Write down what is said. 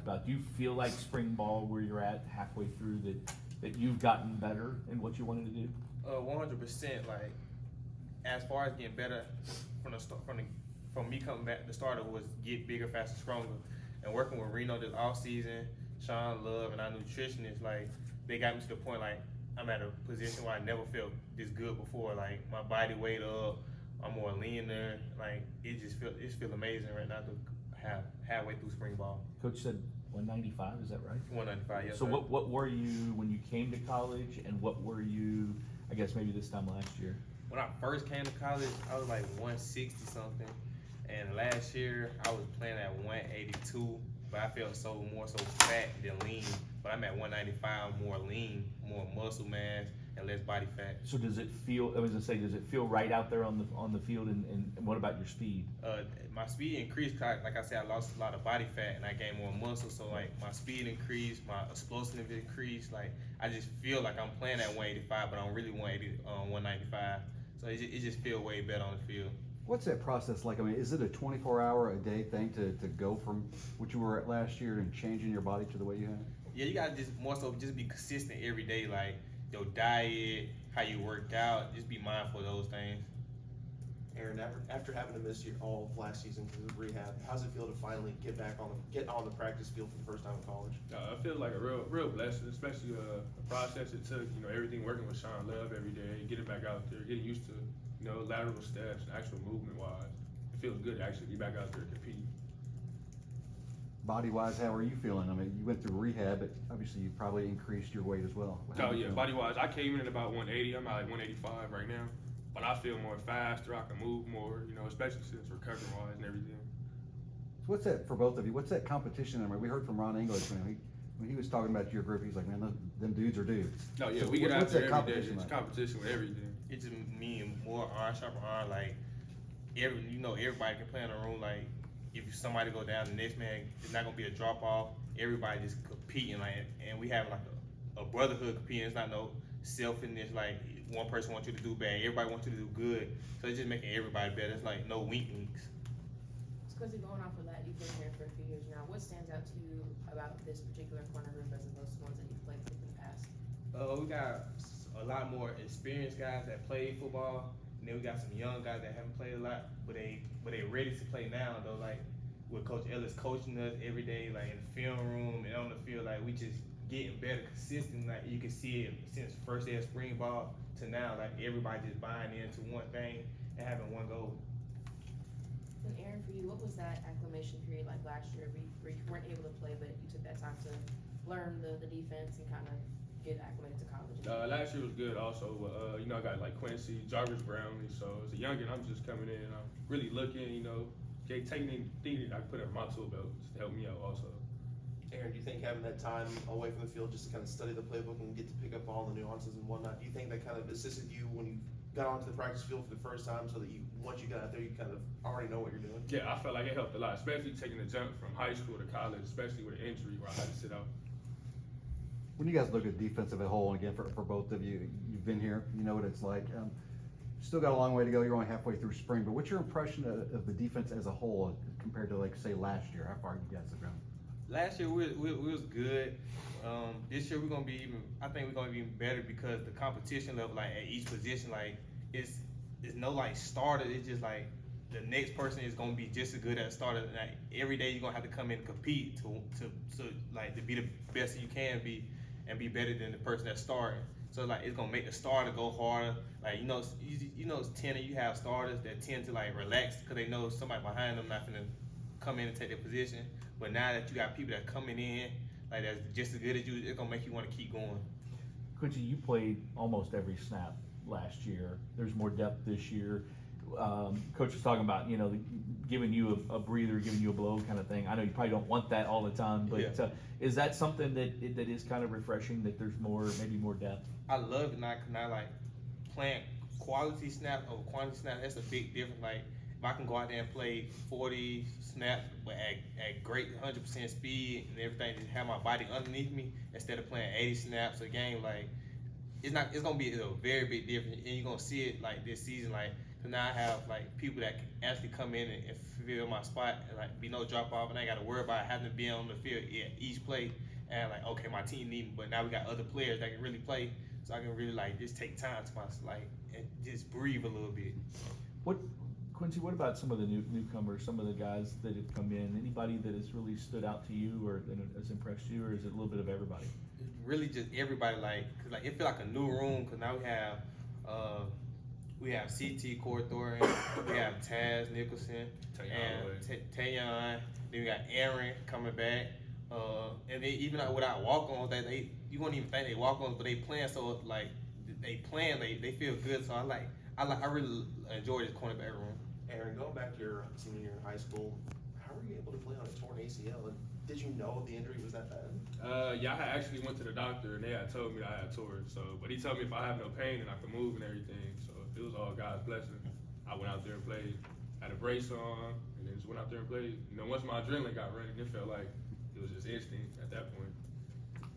about. Do you feel like spring ball, where you're at halfway through, that you've gotten better in what you wanted to do? 100%. Like, as far as getting better from the start, from me coming back, the starter was get bigger, faster, stronger, and working with Reno this off season, Sean Love and our nutritionists, like they got me to the point like I'm at a position where I never felt this good before. Like my body weight up, I'm more leaner. Like it's feel amazing right now to have halfway through spring ball. Coach said 195. Is that right? 195. Yes. So sir. what were you when you came to college, and what were you, I guess maybe this time last year? When I first came to college, I was like 160 something, and last year I was playing at 182, but I felt more so fat than lean. But I'm at 195, more lean, more muscle mass, and less body fat. So does it feel? I was gonna say, does it feel right out there on the field? And what about your speed? My speed increased. Like I said, I lost a lot of body fat and I gained more muscle. So like my speed increased, my explosiveness increased. Like I just feel like I'm playing at 185, but I'm really 195. So it just feels way better on the field. What's that process like? I mean, is it a 24-hour-a-day thing to go from what you were at last year and changing your body to the way you have? Yeah, you gotta just more so just be consistent every day, like your diet, how you worked out, just be mindful of those things. Aaron, after having to miss all of last season because of rehab, how's it feel to finally get on the practice field for the first time in college? I feel like a real blessing, especially the process it took. Everything working with Sean Love every day, getting back out there, getting used to lateral steps, and actual movement wise. It feels good to actually be back out there competing. Body-wise, how are you feeling? I mean, you went through rehab, but obviously you probably increased your weight as well. Oh yeah, body-wise, I came in at about 180. I'm at like 185 right now, but I feel more faster. I can move more, especially since recovery-wise and everything. So what's that for both of you? What's that competition? I mean, we heard from Ron English when he was talking about your group. He's like, man, them dudes are dudes. No, yeah, So we get out what's there that every day. competition It's like? competition with everything. It just mean more iron, sharper iron. Like everybody can play in a room. Like if somebody go down, the next man, it's not gonna be a drop off. Everybody just competing, like, and we have like a brotherhood competing. It's not no selfishness. Like one person wants you to do bad, everybody wants you to do good. So it's just making everybody better. It's like no weak links. So Quincy, going off of that, you've been here for a few years now. What stands out to you about this particular corner group as opposed to ones that you've played with in the past? We got a lot more experienced guys that play football, and then we got some young guys that haven't played a lot, but they ready to play now though. Like with Coach Ellis coaching us every day, like in the film room and on the field, like we just getting better consistent. Like you can see it since first day of spring ball to now, like everybody just buying into one thing and having one goal. And Aaron, for you, what was that acclimation period like last year where you weren't able to play, but you took that time to learn the defense and kind of get acclimated to college? Last year was good also, but I got like Quincy, Jarvis Brownlee, so as a youngin, I'm just coming in, I'm really looking, taking anything that I can put in my tool belt just to help me out also. Aaron, do you think having that time away from the field just to kind of study the playbook and get to pick up all the nuances and whatnot, do you think that kind of assisted you when you got onto the practice field for the first time so that once you got out there, you kind of already know what you're doing? Yeah, I felt like it helped a lot, especially taking the jump from high school to college, especially with an injury where I had to sit out. When you guys look at defensive as a whole, and again, for both of you, you've been here, you know what it's like. Still got a long way to go. You're only halfway through spring, but what's your impression of the defense as a whole compared to, like, say, last year? How far you guys have gone? Last year we was good. This year I think we're gonna be even better because the competition level, like at each position, like it's no like starter. It's just like the next person is gonna be just as good as starter. Like every day you're gonna have to come in and compete to be the best you can be and be better than the person that's starting. So like it's gonna make the starter go harder. Like it's tender. You have starters that tend to like relax because they know somebody behind them not gonna come in and take their position. But now that you got people that coming in like that's just as good as you, it's gonna make you want to keep going. Quincy, you played almost every snap last year. There's more depth this year. Coach was talking about, giving you a breather, giving you a blow kind of thing. I know you probably don't want that all the time, but Yeah. Is that something that is kind of refreshing, that there's maybe more depth? I love it now, like playing quality snap over quantity snap. That's a big difference. Like if I can go out there and play 40 snaps but at great 100% speed and everything, just have my body underneath me instead of playing 80 snaps a game, like it's gonna be a very big difference. And you're gonna see it like this season, like So now I have like people that can actually come in and fill my spot and like be no drop off, and I got to worry about having to be on the field each play. And like, okay, my team need me, but now we got other players that can really play, so I can really like just take time to myself, like, and just breathe a little bit. What, Quincy, what about some of the newcomers, some of the guys that have come in? Anybody that has really stood out to you or that has impressed you, or is it a little bit of everybody? Really just everybody, like, cause like it feel like a new room, cause now we have CT Corthor, we have Taz Nicholson, and Tayon, then we got Aaron coming back, and they even without walk-ons, they you won't even think they walk-ons, but they playing, so like they feel good, so I really enjoy this cornerback room. Aaron, going back to your senior year in high school, how were you able to play on a torn ACL? And did you know the injury was that bad? Yeah, I actually went to the doctor and they had told me that I had tore it. So, but he told me if I have no pain and I can move and everything. So it was all God's blessing. I went out there and played, had a brace on, and then just went out there and played. You know, once my adrenaline got running, it felt like it was just instinct.